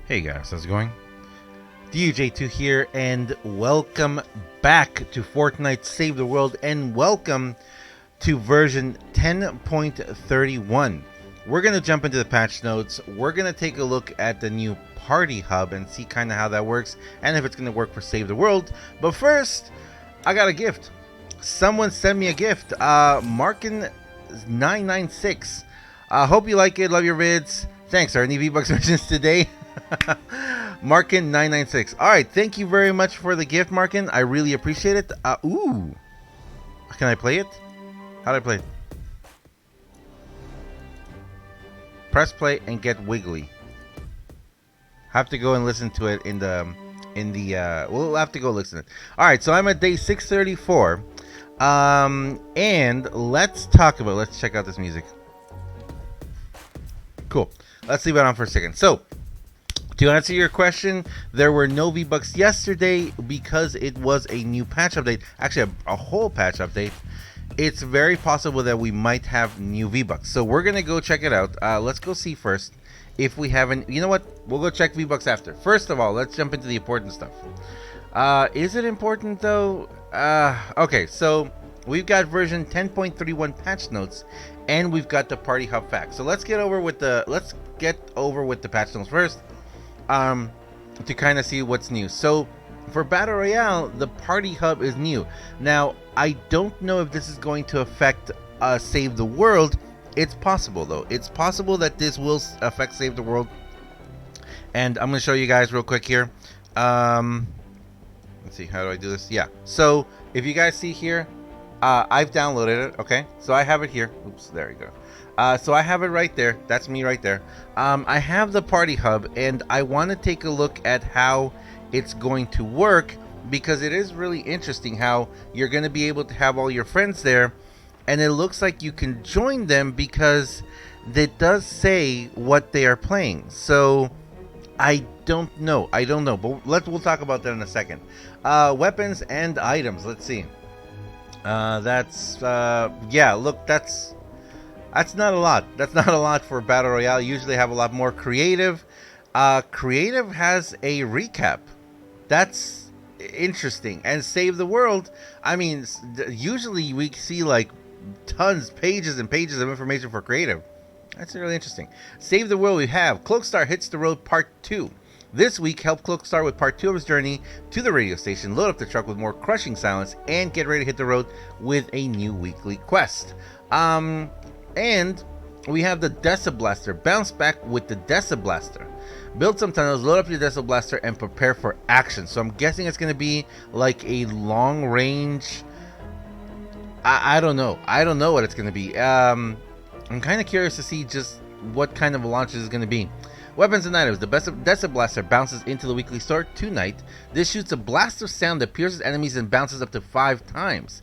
Hey guys, how's it going? DJ2 here, and welcome back to Fortnite Save the World, and welcome to version 10.31. We're going to jump into the patch notes. We're going to take a look at the new party hub and see kind of how that works and if it's going to work for Save the World. But first, I got a gift. Someone sent me a gift. Markin996. Hope you like it. Love your vids. Thanks. Are any V-Bucks mentions today? Markin996. Alright, thank you very much for the gift, Markin. I really appreciate it. Ooh. Can I play it? How do I play it? Press play and get wiggly. Have to go and listen to it in the we'll have to go listen to it. Alright, so I'm at day 634. And let's check out this music. Cool. Let's leave it on for a second. So, to answer your question, there were no V-Bucks yesterday because it was a new patch update. Actually, a whole patch update. It's very possible that we might have new V-Bucks. So we're going to go check it out. Let's go see first if we haven't. You know what? We'll go check V-Bucks after. First of all, let's jump into the important stuff. Is it important, though? Okay, so we've got version 10.31 patch notes, and we've got the party hub facts. So let's get over with the patch notes first. To kind of see what's new. So for Battle Royale, the party hub is new. Now, I don't know if this is going to affect Save the World. It's possible, though. It's possible that this will affect Save the World. And I'm going to show you guys real quick here. Let's see, how do I do this? Yeah, so if you guys see here, I've downloaded it, okay? So I have it here. Oops, there you go. So I have it right there. That's me right there. I have the party hub, and I want to take a look at how it's going to work, because it is really interesting how you're going to be able to have all your friends there, and it looks like you can join them because it does say what they are playing. So I don't know, but we'll talk about that in a second. Weapons and items. Let's see. Yeah, look, that's not a lot. That's not a lot for Battle Royale. You usually have a lot more. Creative. Creative has a recap. That's interesting. And Save the World, I mean, usually we see like pages and pages of information for creative. That's really interesting. Save the World, we have Cloakstar Hits the Road Part 2. This week, help Cloakstar with Part 2 of his journey to the radio station, load up the truck with more crushing silence, and get ready to hit the road with a new weekly quest. And we have the Deciblaster. Bounce back with the Deciblaster. Build some tunnels, load up your Deciblaster, and prepare for action. So I'm guessing it's going to be like a long range. I don't know. I don't know what it's going to be. I'm kind of curious to see just what kind of a launch this is going to be. Weapons and items. The Deciblaster bounces into the weekly store tonight. This shoots a blast of sound that pierces enemies and bounces up to 5 times.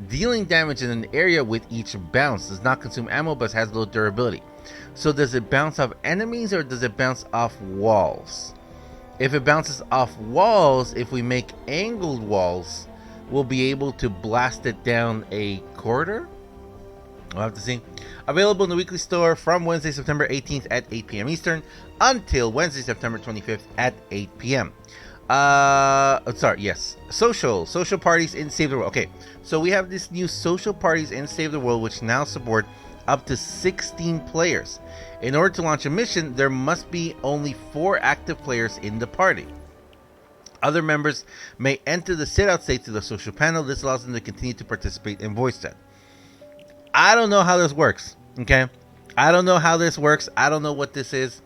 Dealing damage in an area with each bounce. Does not consume ammo but has low durability. So does it bounce off enemies or does it bounce off walls? If it bounces off walls, if we make angled walls, we'll be able to blast it down a corridor? We'll have to see. Available in the weekly store from Wednesday, September 18th at 8 p.m. Eastern until Wednesday, September 25th at 8 p.m. Social parties in Save the World. Okay, so we have this new social parties in Save the World, which now support up to 16 players. In order to launch a mission, there must be only 4 active players in the party. Other members may enter the sit-out state to the social panel. This allows them to continue to participate in voice chat. I don't know how this works, okay? I don't know how this works. I don't know what this is.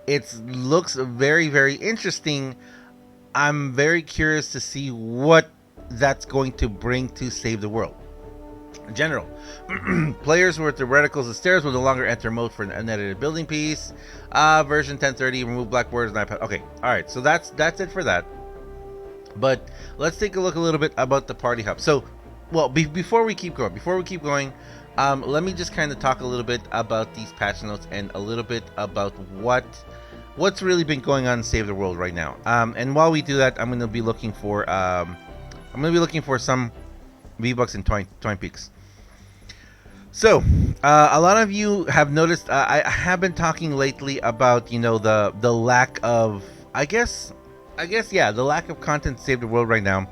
It looks very, very interesting. I'm very curious to see what that's going to bring to Save the World. In general, players with the reticles and stairs will no longer enter mode for an unedited building piece. Version 10.30, remove black borders and iPad. Okay, alright, so that's it for that. But let's take a look a little bit about the party hub. So, well, before we keep going, let me just kind of talk a little bit about these patch notes and a little bit about what's really been going on in Save the World right now. And while we do that, I'm going to be looking for some V-Bucks and Twine Peaks. So, a lot of you have noticed I have been talking lately about, you know, the lack of I guess, yeah. The lack of content to save the world right now.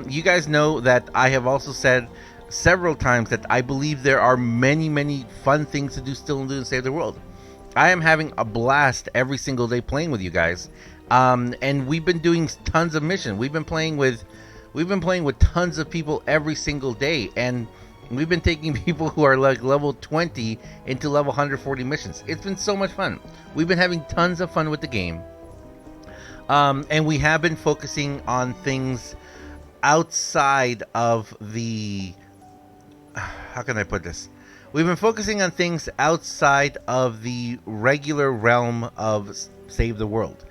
You guys know that I have also said several times that I believe there are many fun things to do still and do to save the world. I am having a blast every single day playing with you guys, and we've been doing tons of missions. We've been playing with tons of people every single day, and we've been taking people who are like level 20 into level 140 missions. It's been so much fun. We've been having tons of fun with the game, and we have been focusing on things outside of the, how can I put this? We've been focusing on things outside of the regular realm of Save the World.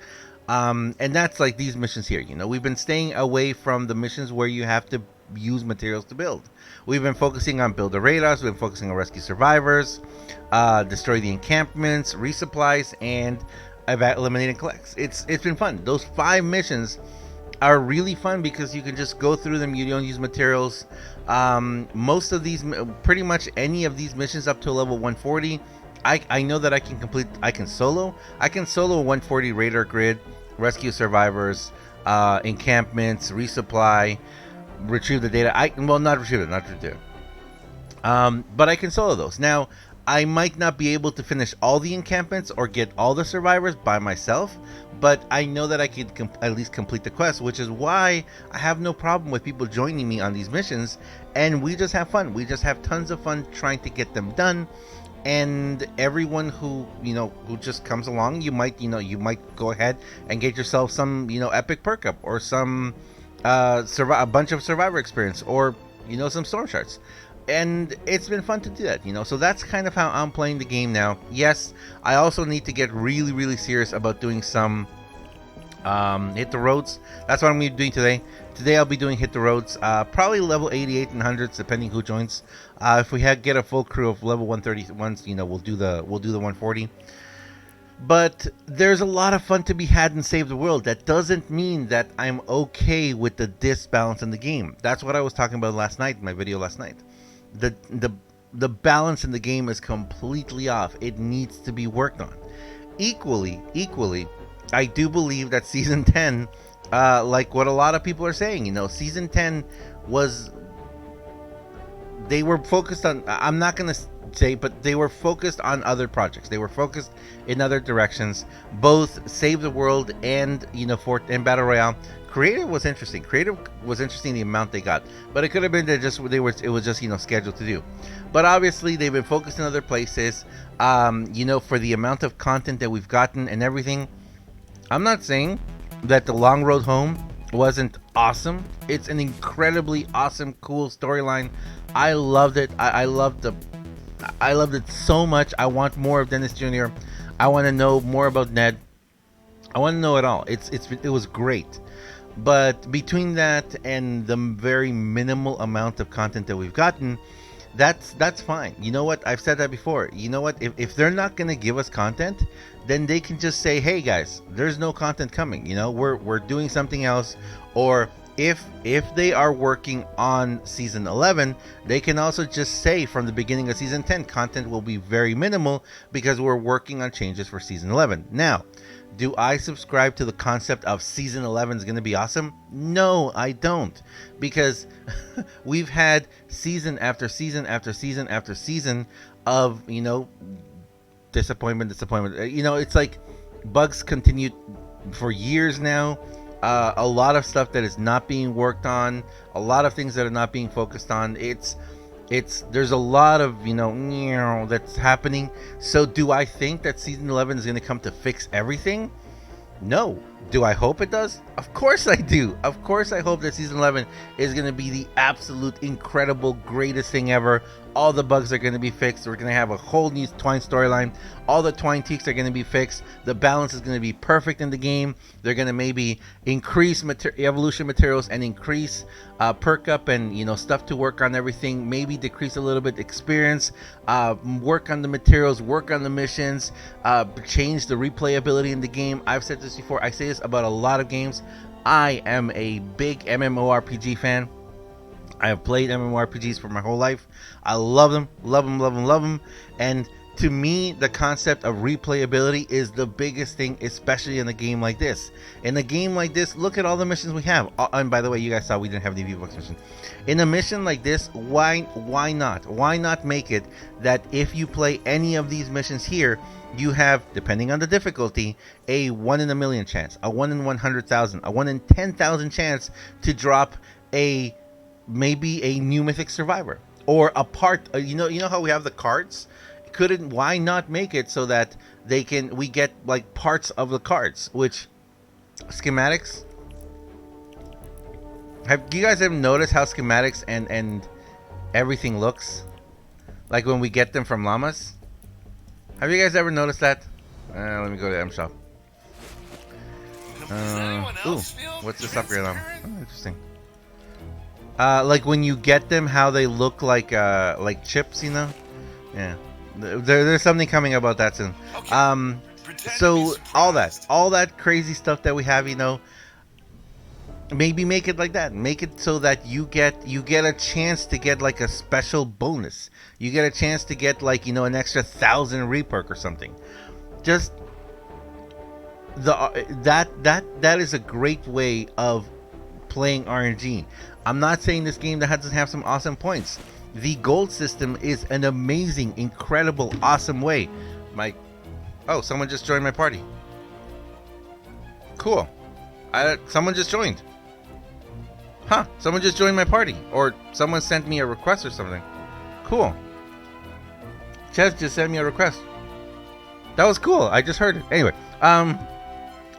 And that's like these missions here. You know, we've been staying away from the missions where you have to use materials to build. We've been focusing on build the radars. We've been focusing on rescue survivors, destroy the encampments, resupplies, and eliminate and collect. It's been fun. Those 5 missions are really fun because you can just go through them. You don't use materials. Most of these, pretty much any of these missions up to level 140, I know that I can solo a 140 radar grid, rescue survivors, encampments, resupply, retrieve the data. Not retrieve it. But I can solo those. Now, I might not be able to finish all the encampments or get all the survivors by myself, but I know that I could at least complete the quest, which is why I have no problem with people joining me on these missions, and we just have fun. We just have tons of fun trying to get them done. And everyone who just comes along, you might go ahead and get yourself some epic perk up, or some a bunch of survivor experience, or some storm shards. And it's been fun to do that, so that's kind of how I'm playing the game now. Yes, I also need to get really serious about doing some hit the roads. That's what I'm going to be doing today. I'll be doing hit the roads, probably level 88 and 100s, depending who joins. If we get a full crew of level 131s, we'll do the 140. But there's a lot of fun to be had in Save the World. That doesn't mean that I'm okay with the disbalance in the game. That's what I was talking about last night in my video last night. The balance in the game is completely off. It needs to be worked on. Equally, I do believe that Season 10, like what a lot of people are saying, Season 10 was... They were focused on... I'm not going to say, but they were focused on other projects. They were focused in other directions. Both Save the World and, and Battle Royale. Creative was interesting. The amount they got, but it could have been that it was just scheduled to do. But obviously they've been focused in other places. For the amount of content that we've gotten and everything. I'm not saying that the Long Road Home wasn't awesome. It's an incredibly awesome, cool storyline. I loved it. I loved it so much. I want more of Dennis Jr. I want to know more about Ned. I want to know it all. It was great. But between that and the very minimal amount of content that we've gotten, that's fine. You know what? I've said that before. You know what? If they're not going to give us content, then they can just say, hey guys, there's no content coming. We're doing something else. Or if they are working on Season 11, they can also just say from the beginning of Season 10, content will be very minimal because we're working on changes for Season 11. Now, do I subscribe to the concept of Season 11 is going to be awesome? No, I don't. Because we've had season after season after season after season of, disappointment. It's like bugs continued for years now. A lot of stuff that is not being worked on. A lot of things that are not being focused on. There's a lot of, that's happening. So do I think that Season 11 is going to come to fix everything? No. Do I hope it does? Of course I do. Of course I hope that Season 11 is going to be the absolute incredible greatest thing ever. All the bugs are going to be fixed. We're going to have a whole new Twine storyline. All the Twine teaks are going to be fixed. The balance is going to be perfect in the game. They're going to maybe increase evolution materials and increase perk up and stuff to work on everything. Maybe decrease a little bit experience. Work on the materials. Work on the missions. Change the replayability in the game. I've said this before. I say this about a lot of games. I am a big MMORPG fan. I have played MMORPGs for my whole life. I love them. And to me, the concept of replayability is the biggest thing, especially in a game like this. In a game like this, look at all the missions we have. And by the way, you guys saw we didn't have the V-Bucks mission. In a mission like this, why not? Why not make it that if you play any of these missions here, you have, depending on the difficulty, a 1 in a million chance, a 1 in 100,000, a 1 in 10,000 chance to drop maybe a new mythic survivor or a part. You know how we have the cards. Why not make it so that we get like parts of the cards, which schematics. Have you guys ever noticed how schematics and everything looks like when we get them from llamas? Have you guys ever noticed that? Let me go to M shop. Ooh, what's this upgrade on? Oh, interesting. Like when you get them, how they look like chips, you know? Yeah. There's something coming about that soon. So all that crazy stuff that we have, you know, maybe make it like that. Make it so that you get a chance to get like a special bonus. You get a chance to get like, you know, an extra 1,000 reperk or something. Just that is a great way of playing RNG. I'm not saying this game that doesn't have some awesome points. The gold system is an amazing, incredible, awesome way. Oh, someone just joined my party. Cool. Someone just joined. Huh, someone just joined my party. Or someone sent me a request or something. Cool. Ches just sent me a request. That was cool. I just heard it. Anyway,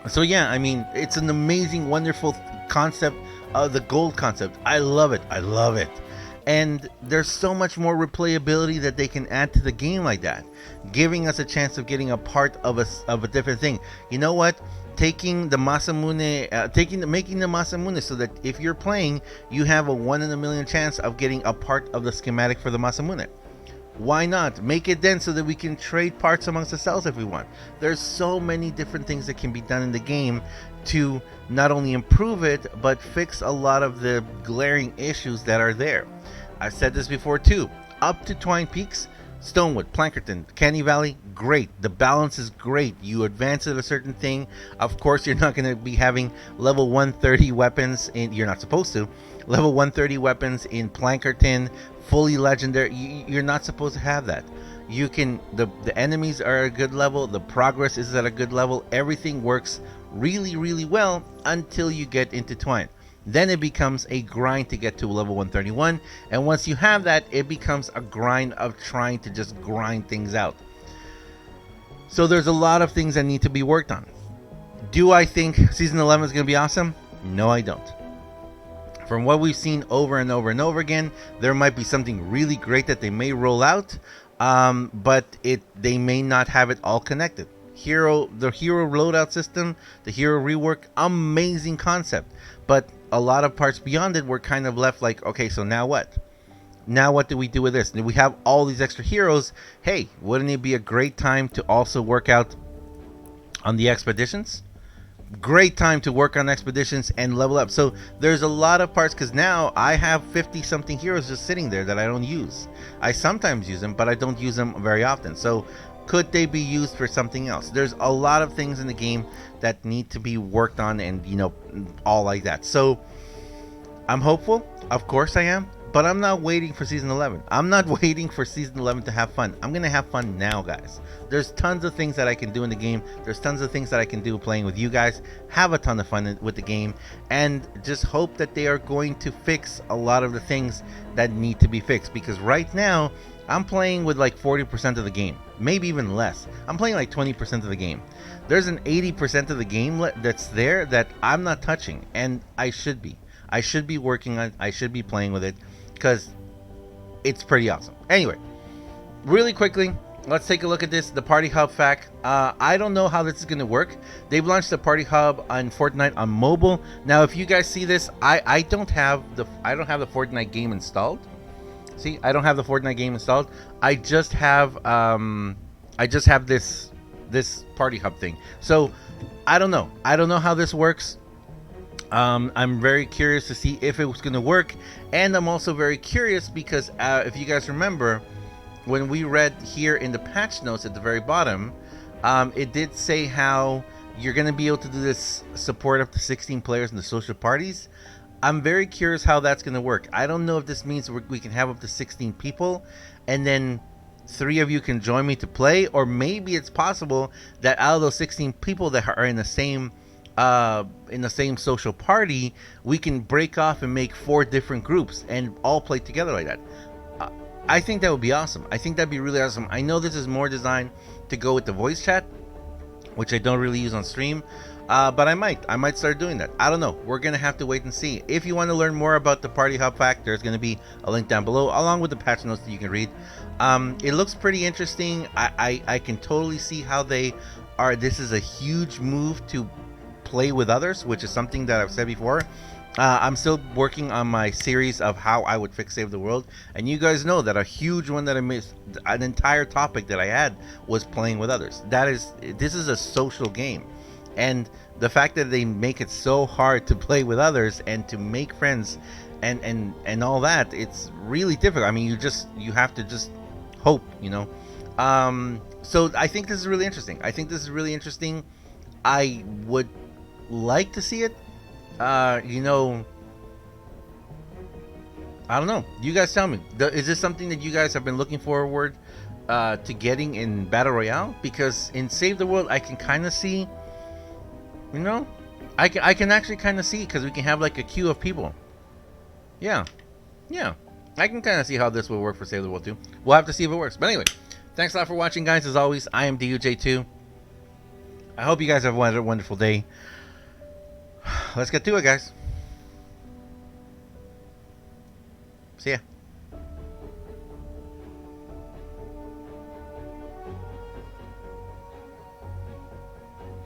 so yeah, I mean, it's an amazing, wonderful concept. The gold concept. I love it. And there's so much more replayability that they can add to the game like that, giving us a chance of getting a part of a different thing. You know what? Making the Masamune so that if you're playing, you have a 1 in a million chance of getting a part of the schematic for the Masamune. Why not make it then so that we can trade parts amongst ourselves if we want? There's so many different things that can be done in the game to not only improve it, but fix a lot of the glaring issues that are there. I've said this before too. Up to Twine Peaks, Stonewood, Plankerton, Canny Valley, great. The balance is great. You advance at a certain thing. Of course, you're not going to be having level 130 weapons. You're not supposed to. Level 130 weapons in Plankerton, fully legendary. You're not supposed to have that. You can. The enemies are at a good level. The progress is at a good level. Everything works really, really well until you get into Twine. Then it becomes a grind to get to level 131, and once you have that, it becomes a grind of trying to just grind things out. So there's a lot of things that need to be worked on. Do I think Season 11 is going to be awesome? No, I don't. From what we've seen over and over and over again, there might be something really great that they may roll out, but they may not have it all connected. The hero loadout system, the hero rework, amazing concept, but a lot of parts beyond it were kind of left like, okay, so now what? Now what do we do with this? We have all these extra heroes. Hey, wouldn't it be a great time to also work out on the expeditions? Great time to work on expeditions and level up. So there's a lot of parts, because now I have 50 something heroes just sitting there that I don't use. I sometimes use them, but I don't use them very often. So could they be used for something else? There's a lot of things in the game that need to be worked on, and you know, all like that. So I'm hopeful, of course I am, but I'm not waiting for Season 11. I'm not waiting for Season 11 to have fun. I'm gonna have fun now, guys. There's tons of things that I can do in the game. There's tons of things that I can do playing with you guys. Have a ton of fun with the game, and just hope that they are going to fix a lot of the things that need to be fixed, because right now I'm playing with like 40% of the game, maybe even less. I'm playing like 20% of the game. There's an 80% of the game that's there that I'm not touching, and I should be. I should be working on it. I should be playing with it, because it's pretty awesome. Anyway, really quickly, let's take a look at this. The Party Hub fact. I don't know how this is going to work. They've launched the Party Hub on Fortnite on mobile. Now, if you guys see this, I don't have the Fortnite game installed. See, I don't have the Fortnite game installed. I just have this Party Hub thing. So I don't know. I don't know how this works. I'm very curious to see if it was going to work, and I'm also very curious because if you guys remember, when we read here in the patch notes at the very bottom, it did say how you're going to be able to do this support up to 16 players in the social parties. I'm very curious how that's going to work. I don't know if this means we can have up to 16 people, and then 3 of you can join me to play, or maybe it's possible that out of those 16 people that are in the same social party, we can break off and make 4 different groups and all play together like that. I think that would be awesome. I think that'd be really awesome. I know this is more designed to go with the voice chat, which I don't really use on stream. But I might start doing that. I don't know. We're gonna have to wait and see. If you want to learn more about the Party Hub Pack, there's gonna be a link down below, along with the patch notes that you can read. It looks pretty interesting. I can totally see how they are. This is a huge move to play with others, which is something that I've said before. I'm still working on my series of how I would fix Save the World, and you guys know that a huge one that I missed, an entire topic that I had, was playing with others. This is a social game, and the fact that they make it so hard to play with others and to make friends and all that, it's really difficult. I mean, you have to just hope, so I think this is really interesting. I would like to see it. I don't know. You guys tell me. Is this something that you guys have been looking forward to getting in Battle Royale? Because in Save the World, I can kind of see, I can actually kind of see, because we can have like a queue of people. Yeah. I can kind of see how this will work for Save the World too. We'll have to see if it works. But anyway, thanks a lot for watching, guys. As always, I am DUJ2. I hope you guys have a wonderful day. Let's get to it, guys. See ya.